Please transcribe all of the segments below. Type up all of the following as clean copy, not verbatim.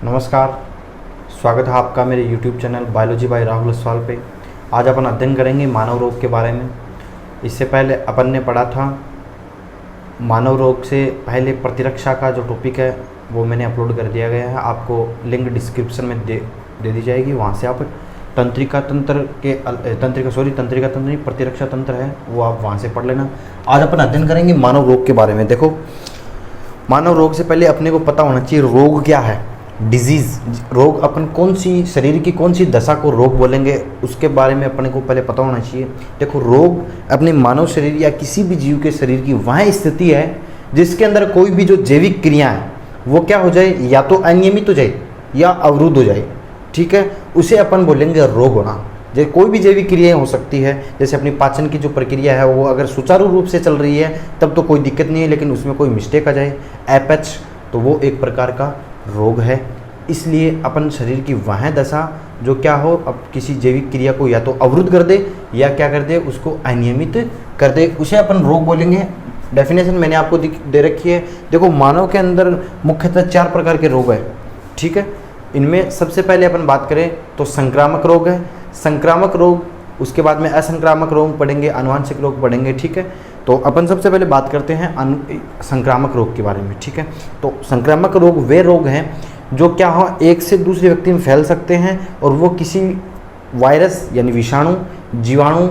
नमस्कार। स्वागत है आपका मेरे YouTube channel biology by Rahul सवाल पे। आज अपन अध्ययन करेंगे मानव रोग के बारे में। इससे पहले अपन ने पढ़ा था मानव रोग से पहले प्रतिरक्षा का जो टॉपिक है वो मैंने अपलोड कर दिया गया है, आपको लिंक डिस्क्रिप्शन में दे दी जाएगी। वहाँ से आप तंत्रिका तंत्र नहीं, प्रतिरक्षा तंत्र है वो आप वहाँ से पढ़ लेना। आज अपन अध्ययन करेंगे मानव रोग के बारे में। देखो, मानव रोग से पहले अपने को पता होना चाहिए रोग क्या है। डिजीज़, रोग अपन कौन सी शरीर की कौन सी दशा को रोग बोलेंगे उसके बारे में अपने को पहले पता होना चाहिए। देखो, रोग अपने मानव शरीर या किसी भी जीव के शरीर की वह स्थिति है जिसके अंदर कोई भी जो जैविक क्रिया है वो क्या हो जाए, या तो अनियमित हो जाए या अवरुद्ध हो जाए। ठीक है, उसे अपन बोलेंगे रोग होना। जैसे कोई भी जैविक क्रियाएं हो सकती है, जैसे अपनी पाचन की जो प्रक्रिया है वो अगर सुचारू रूप से चल रही है तब तो कोई दिक्कत नहीं है, लेकिन उसमें कोई मिस्टेक आ जाए, एपच, तो वो एक प्रकार का रोग है। इसलिए अपन शरीर की वह दशा जो क्या हो, अब किसी जैविक क्रिया को या तो अवरुद्ध कर दे या क्या कर दे, उसको अनियमित कर दे, उसे अपन रोग बोलेंगे। डेफिनेशन मैंने आपको दे रखी है। देखो, मानव के अंदर मुख्यतः 4 प्रकार के रोग है। ठीक है, इनमें सबसे पहले अपन बात करें तो संक्रामक रोग है। संक्रामक रोग, उसके बाद में असंक्रामक रोग पढ़ेंगे, आनुवांशिक रोग पढ़ेंगे। ठीक है, तो अपन सबसे पहले बात करते हैं संक्रामक रोग के बारे में। ठीक है, तो संक्रामक रोग वे रोग हैं जो क्या हो, एक से दूसरे व्यक्ति में फैल सकते हैं और वो किसी वायरस यानी विषाणु, जीवाणु,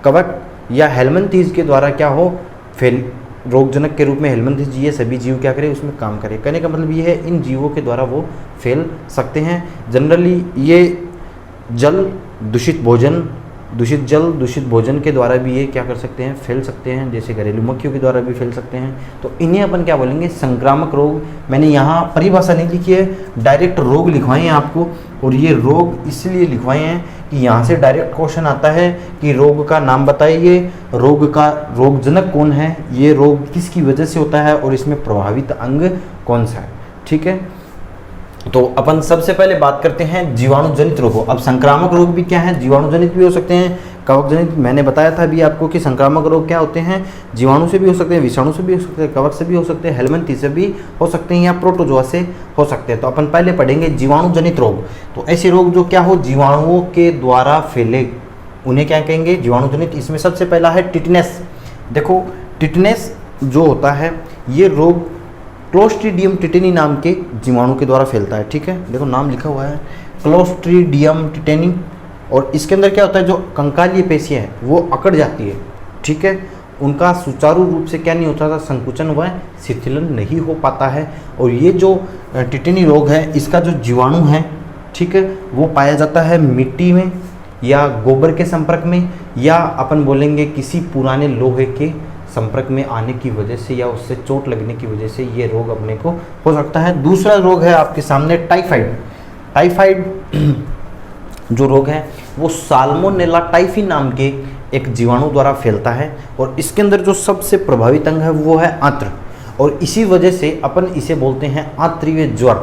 कवक या हेलमिंथेस के द्वारा क्या हो, फैल रोगजनक के रूप में हेलमिंथेस ये सभी जीव क्या करें, उसमें काम करें। कहने का मतलब ये है इन जीवों के द्वारा वो फैल सकते हैं। जनरली ये जल, दूषित भोजन, दूषित जल, दूषित भोजन के द्वारा भी ये क्या कर सकते हैं, फैल सकते हैं। जैसे घरेलू मक्खियों के द्वारा भी फैल सकते हैं। तो इन्हें अपन क्या बोलेंगे, संक्रामक रोग। मैंने यहाँ परिभाषा नहीं लिखी है, डायरेक्ट रोग लिखवाए हैं आपको, और ये रोग इसलिए लिखवाए हैं कि यहाँ से डायरेक्ट क्वेश्चन आता है कि रोग का नाम बताइए, रोग का रोगजनक कौन है, ये रोग किसकी वजह से होता है और इसमें प्रभावित अंग कौन सा है। ठीक है, तो अपन सबसे पहले बात करते हैं जीवाणु जनित रोगों। अब संक्रामक रोग भी क्या है, जीवाणु जनित भी हो सकते हैं, कवक जनित। मैंने बताया था अभी आपको कि संक्रामक रोग क्या होते हैं, जीवाणु से भी हो सकते हैं, विषाणु से भी हो सकते हैं, कवक से भी हो सकते हैं, हेलमिंथेस से भी हो सकते हैं या प्रोटोजोआ से हो सकते हैं। तो अपन पहले पढ़ेंगे जीवाणु जनित रोग। तो ऐसे रोग जो क्या हो, जीवाणुओं के द्वारा फैले, उन्हें क्या कहेंगे, जीवाणु जनित। इसमें सबसे पहला है टिटनेस। देखो, टिटनेस जो होता है ये रोग क्लोस्ट्रीडियम टिटेनी नाम के जीवाणु के द्वारा फैलता है। ठीक है, देखो नाम लिखा हुआ है क्लोस्ट्रीडियम टिटेनी, और इसके अंदर क्या होता है, जो कंकालीय पेशियां हैं वो अकड़ जाती है। ठीक है, उनका सुचारू रूप से क्या नहीं होता था, संकुचन व शिथिलन नहीं हो पाता है। और ये जो टिटेनी रोग है इसका जो जीवाणु है, ठीक है, वो पाया जाता है मिट्टी में या गोबर के संपर्क में, या अपन बोलेंगे किसी पुराने लोहे के संपर्क में आने की वजह से या उससे चोट लगने की वजह से ये रोग अपने को हो सकता है। दूसरा रोग है आपके सामने टाइफाइड। टाइफाइड जो रोग है वो साल्मोनेला टाइफी नाम के एक जीवाणु द्वारा फैलता है, और इसके अंदर जो सबसे प्रभावित अंग है वो है आंत्र, और इसी वजह से अपन इसे बोलते हैं आंत्रिय ज्वर।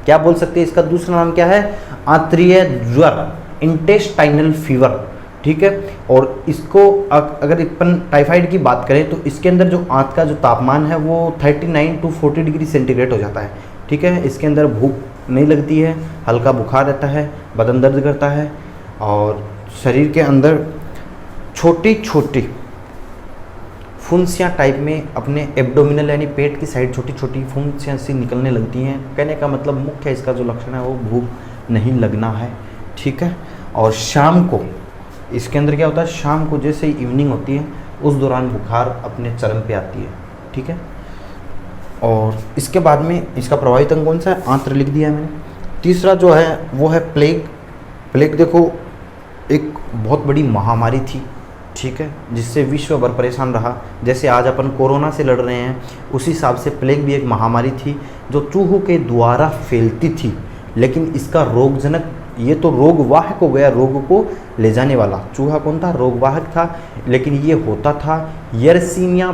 क्या बोल सकते हैं, इसका दूसरा नाम क्या है, आंत्रिय ज्वर, इंटेस्टाइनल फीवर। ठीक है, और इसको अगर अपन टाइफाइड की बात करें तो इसके अंदर जो आंत का जो तापमान है वो 39 to 40 डिग्री सेंटीग्रेड हो जाता है। ठीक है, इसके अंदर भूख नहीं लगती है, हल्का बुखार रहता है, बदन दर्द करता है, और शरीर के अंदर छोटी छोटी फुंसियाँ टाइप में अपने एब्डोमिनल यानी पेट की साइड छोटी छोटी फुंसियाँ सी निकलने लगती हैं। कहने का मतलब मुख्य इसका जो लक्षण है वो भूख नहीं लगना है। ठीक है, और शाम को इसके अंदर क्या होता है, शाम को जैसे ही इवनिंग होती है उस दौरान बुखार अपने चरम पे आती है। ठीक है, और इसके बाद में इसका प्रभावित अंग कौन सा है, आंत्र लिख दिया है मैंने। तीसरा जो है वो है प्लेग। प्लेग देखो एक बहुत बड़ी महामारी थी। ठीक है, जिससे विश्व भर परेशान रहा। जैसे आज अपन कोरोना से लड़ रहे हैं उसी हिसाब से प्लेग भी एक महामारी थी जो चूहों के द्वारा फैलती थी, लेकिन इसका रोगजनक, ये तो रोगवाहक हो गया, रोग को ले जाने वाला। चूहा कौन था, रोगवाहक था, लेकिन ये होता था यर्सीनिया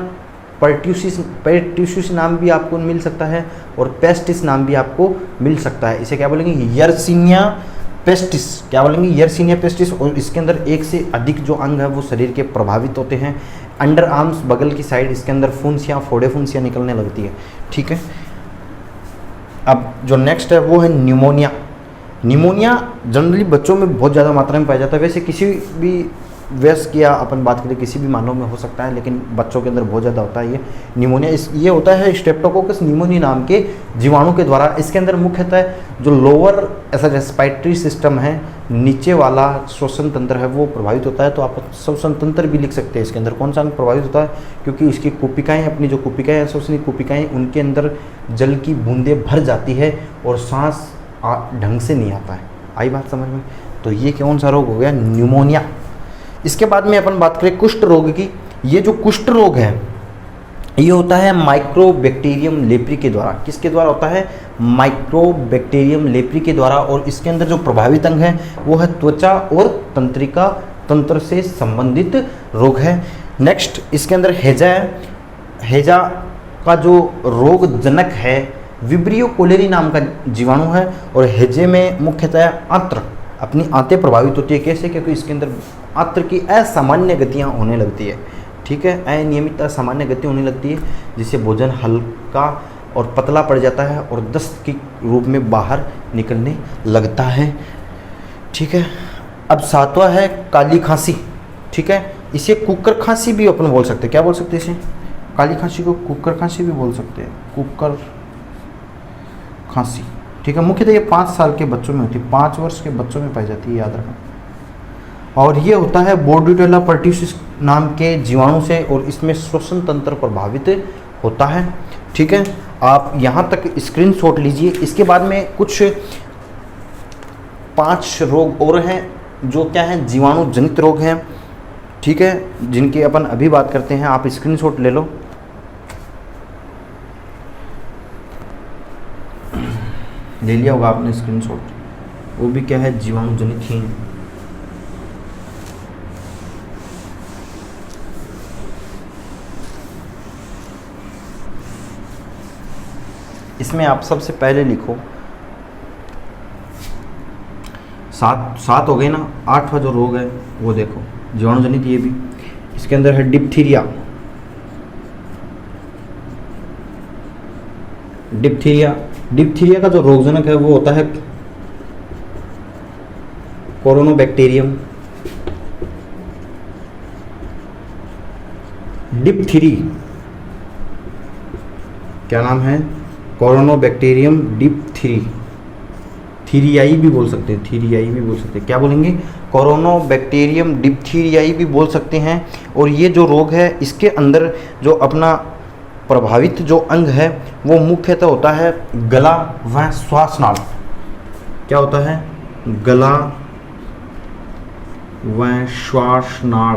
पर्ट्यूसिस नाम भी आपको मिल सकता है, और पेस्टिस नाम भी आपको मिल सकता है। इसे क्या बोलेंगे, यर्सीनिया पेस्टिस। क्या बोलेंगे, यर्सीनिया पेस्टिस। और इसके अंदर एक से अधिक जो अंग है वो शरीर के प्रभावित होते हैं। अंडर आर्म्स, बगल की साइड, इसके अंदर फुंसियाँ, फोड़े फुंसियाँ निकलने लगती है। ठीक है, अब जो नेक्स्ट है वो है न्यूमोनिया। निमोनिया जनरली बच्चों में बहुत ज़्यादा मात्रा में पाया जाता है। वैसे किसी भी वयस्क या अपन बात करें किसी भी मानव में हो सकता है, लेकिन बच्चों के अंदर बहुत ज़्यादा होता है ये निमोनिया। ये होता है स्ट्रेप्टोकोकस निमोनिया नाम के जीवाणु के द्वारा। इसके अंदर मुख्यतः जो लोअर ऐसा रेस्पिरेटरी सिस्टम है, नीचे वाला श्वसन तंत्र है, वो प्रभावित होता है। तो आप श्वसन तंत्र भी लिख सकते हैं इसके अंदर। कौन सा अंग प्रभावित होता है? क्योंकि इसकी कुपिकाएँ, अपनी जो कुपिकाएँ हैं, श्वसनीय कुपिकाएँ, उनके अंदर जल की बूंदें भर जाती है और सांस ढंग से नहीं आता है। आई बात समझ में? तो ये कौन सा रोग हो गया? न्यूमोनिया। इसके बाद में अपन बात करें कुष्ठ रोग की। ये जो कुष्ठ रोग है ये होता है माइक्रोबैक्टीरियम लेप्री के द्वारा। किसके द्वारा होता है? माइक्रोबैक्टीरियम लेप्री के द्वारा। और इसके अंदर जो प्रभावित अंग है वो है त्वचा और तंत्रिका तंत्र से संबंधित रोग है। नेक्स्ट इसके अंदर हैजा है। हैजा का जो रोग जनक है विब्रियो कोलेरी नाम का जीवाणु है। और हैजे में मुख्यतः आंत्र, अपनी आंतें प्रभावित होती है। कैसे? क्योंकि इसके अंदर आंत्र की असामान्य गतियाँ होने लगती है। ठीक है, अनियमित असामान्य गति होने लगती है, जिससे भोजन हल्का और पतला पड़ जाता है और दस्त के रूप में बाहर निकलने लगता है। ठीक है, अब सातवां है काली खांसी। ठीक है, इसे कुकर खांसी भी अपन बोल सकते हैं। क्या बोल सकते हैं इसे? काली खांसी को कुकर खांसी भी बोल सकते हैं, कुकर खांसी। ठीक है, मुख्यतः ये 5 साल के बच्चों में होती है, 5 वर्ष के बच्चों में पाई जाती है, याद रखना। और ये होता है बोर्डिटेला पर्ट्यूसिस नाम के जीवाणु से, और इसमें श्वसन तंत्र प्रभावित होता है। ठीक है, आप यहाँ तक स्क्रीनशॉट लीजिए। इसके बाद में कुछ 5 रोग और हैं जो क्या हैं? जीवाणु जनित रोग हैं। ठीक है, जिनकी अपन अभी बात करते हैं। आप स्क्रीनशॉट ले लो। ले लिया होगा आपने स्क्रीनशॉट। वो भी क्या है? जीवाणु जनित ही। इसमें आप सबसे पहले लिखो, 7 हो गए ना। 8वां जो रोग है वो देखो, जीवाणु जनित। ये भी इसके अंदर है डिप्थीरिया। डिप्थीरिया का जो रोगजनक है वो होता है कोरोनोबैक्टीरियम। डिप्थीरी क्या नाम है? कोरोनोबैक्टीरियम डिप्थीरी। थीरियाई भी बोल सकते हैं, थीरियाई भी बोल सकते हैं। क्या बोलेंगे? कोरोनोबैक्टीरियम डिप्थीरियाई भी बोल सकते हैं। और ये जो रोग है इसके अंदर जो अपना प्रभावित जो अंग है वो मुख्यतः होता है गला व श्वासनाल। क्या होता है? गला व श्वासनाल।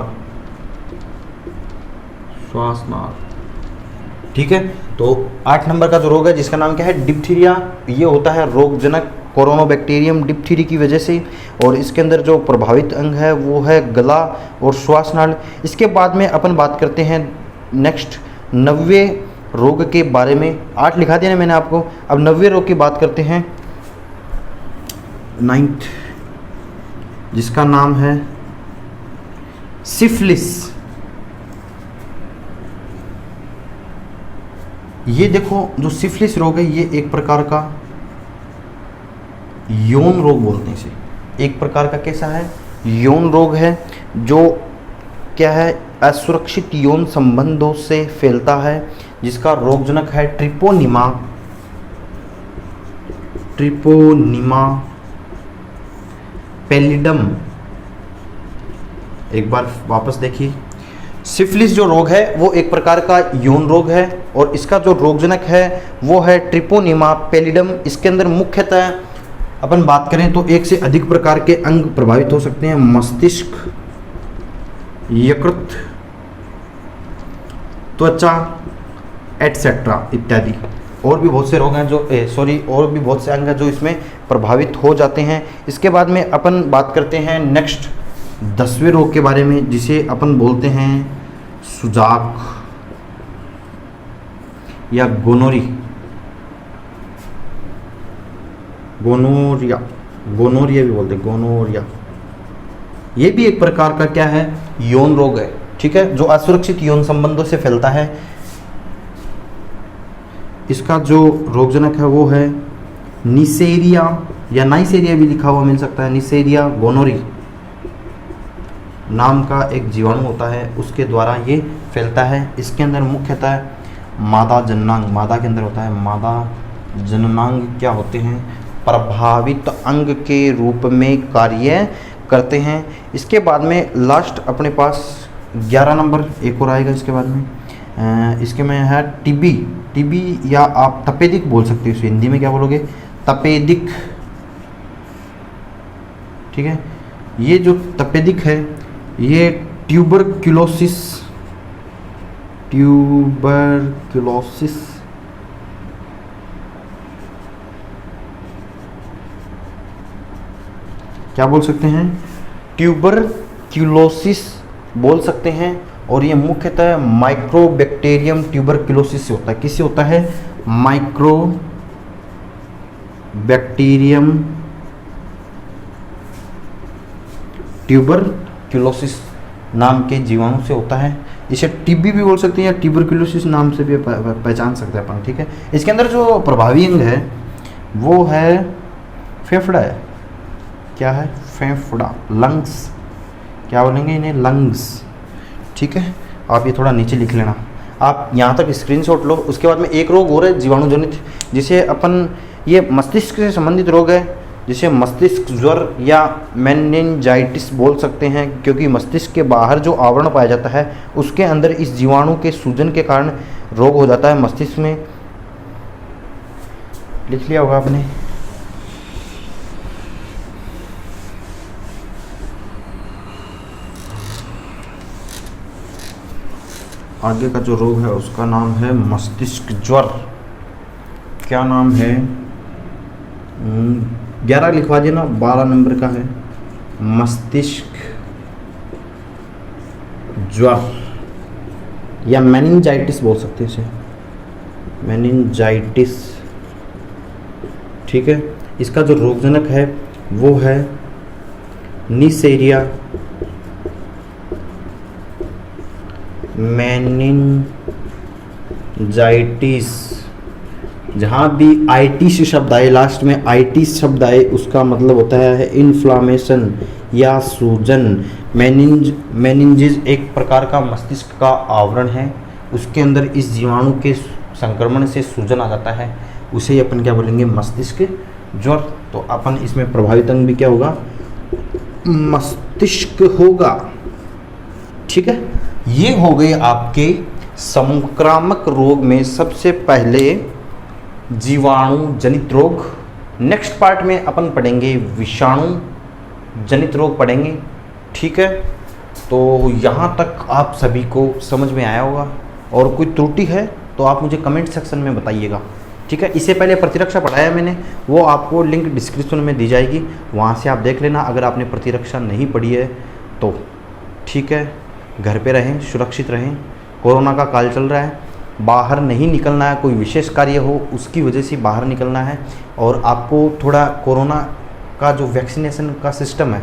ठीक है, तो 8 नंबर का जो रोग है जिसका नाम क्या है? डिप्थीरिया। ये होता है रोगजनक कोरोनोबैक्टीरियम डिप्थीरी की वजह से। और इसके अंदर जो प्रभावित अंग है वो है गला और श्वासनाल। इसके बाद में अपन बात करते हैं नेक्स्ट 90वें रोग के बारे में। 8 लिखा दिया ना मैंने आपको। अब 90वें रोग की बात करते हैं, 9th, जिसका नाम है सिफिलिस। ये देखो, जो सिफिलिस रोग है ये एक प्रकार का यौन रोग बोलते हैं इसे। एक प्रकार का कैसा है? यौन रोग है, जो क्या है? असुरक्षित यौन संबंधों से फैलता है, जिसका रोगजनक है ट्रिपोनिमा पैलिडम। एक बार वापस देखिए, सिफिलिस जो रोग है वो एक प्रकार का यौन रोग है और इसका जो रोगजनक है वो है ट्रिपोनिमा पैलिडम। इसके अंदर मुख्यतः अपन बात करें तो एक से अधिक प्रकार के अंग प्रभावित हो सकते हैं। मस्तिष्क, यकृत, त्वचा एटसेट्रा इत्यादि। और भी बहुत से रोग हैं जो और भी बहुत से अंग हैं जो इसमें प्रभावित हो जाते हैं। इसके बाद में अपन बात करते हैं नेक्स्ट 10वें रोग के बारे में, जिसे अपन बोलते हैं सुजाक या गोनोरिया भी बोलते हैं, गोनोरिया। ये भी एक प्रकार का क्या है? यौन रोग है। ठीक है, जो असुरक्षित यौन संबंधों से फैलता है। इसका जो रोगजनक है वो है निसेरिया या नाइसेरिया भी लिखा हुआ मिल सकता है, निसेरिया गोनोरी नाम का एक जीवाणु होता है, उसके द्वारा ये फैलता है। इसके अंदर मुख्यतः मादा जननांग, मादा के अंदर होता है, मादा जननांग क्या होते हैं, प्रभावित अंग के रूप में कार्य करते हैं। इसके बाद में लास्ट अपने पास 11 नंबर एक और आएगा इसके बाद में, इसके में है टीबी। टीबी या आप तपेदिक बोल सकते हो, इसे हिंदी में क्या बोलोगे, तपेदिक। ठीक है, ये जो तपेदिक है ये ट्यूबरक्यूलोसिस क्या बोल सकते हैं, ट्यूबरक्यूलोसिस बोल सकते हैं। और ये मुख्यतः माइक्रोबैक्टीरियम ट्यूबरक्यूलोसिस से होता है। किससे होता है, माइक्रोबैक्टीरियम ट्यूबरक्यूलोसिस नाम के जीवाणु से होता है। इसे टीबी भी बोल सकते हैं या ट्यूबरक्यूलोसिस नाम से भी पहचान सकते हैं अपन। ठीक है, इसके अंदर जो प्रभावी अंग है वो है फेफड़ा है। क्या है, फेफड़ा, लंग्स, क्या बोलेंगे इन्हें, लंग्स। ठीक है, आप ये थोड़ा नीचे लिख लेना, आप यहाँ तक स्क्रीनशॉट लो। उसके बाद में एक रोग और है जीवाणुजनित, जिसे अपन, ये मस्तिष्क से संबंधित रोग है, जिसे मस्तिष्क ज्वर या मेनिंजाइटिस बोल सकते हैं, क्योंकि मस्तिष्क के बाहर जो आवरण पाया जाता है उसके अंदर इस जीवाणु के सूजन के कारण रोग हो जाता है मस्तिष्क में। लिख लिया होगा आपने। आगे का जो रोग है उसका नाम है मस्तिष्क ज्वर। क्या नाम है, 11 लिखवा देना, 12 नंबर का है मस्तिष्क ज्वर या मेनिंजाइटिस बोल सकते हैं इसे, मेनिंजाइटिस। ठीक है, इसका जो रोगजनक है वो है निसेरिया मेनिंजाइटिस। जहाँ भी आइटिस शब्द आए, लास्ट में आइटिस शब्द आए, उसका मतलब होता है इन्फ्लामेशन या सूजन। मेनिंजिस एक प्रकार का मस्तिष्क का आवरण है, उसके अंदर इस जीवाणु के संक्रमण से सूजन आ जाता है, उसे अपन क्या बोलेंगे, मस्तिष्क ज्वर। तो अपन इसमें प्रभावित अंग भी क्या होगा, मस्तिष्क होगा। ठीक है, ये हो गए आपके संक्रामक रोग में सबसे पहले जीवाणु जनित रोग। नेक्स्ट पार्ट में अपन पढ़ेंगे विषाणु जनित रोग पढ़ेंगे। ठीक है, तो यहाँ तक आप सभी को समझ में आया होगा, और कोई त्रुटि है तो आप मुझे कमेंट सेक्शन में बताइएगा। ठीक है, इससे पहले प्रतिरक्षा पढ़ाया मैंने, वो आपको लिंक डिस्क्रिप्शन में दी जाएगी, वहाँ से आप देख लेना अगर आपने प्रतिरक्षा नहीं पढ़ी है तो। ठीक है, घर पे रहें, सुरक्षित रहें, कोरोना का काल चल रहा है, बाहर नहीं निकलना है, कोई विशेष कार्य हो उसकी वजह से बाहर निकलना है। और आपको थोड़ा कोरोना का जो वैक्सीनेशन का सिस्टम है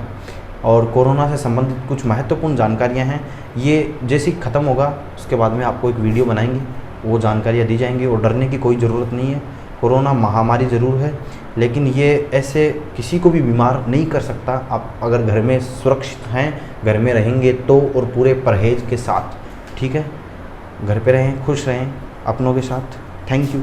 और कोरोना से संबंधित कुछ महत्वपूर्ण जानकारियां हैं, ये जैसे ही ख़त्म होगा उसके बाद में आपको एक वीडियो बनाएंगे, वो जानकारियां दी जाएंगी। और डरने की कोई ज़रूरत नहीं है, कोरोना महामारी ज़रूर है लेकिन ये ऐसे किसी को भी बीमार नहीं कर सकता। आप अगर घर में सुरक्षित हैं, घर में रहेंगे तो, और पूरे परहेज़ के साथ। ठीक है, घर पे रहें, खुश रहें अपनों के साथ। Thank you.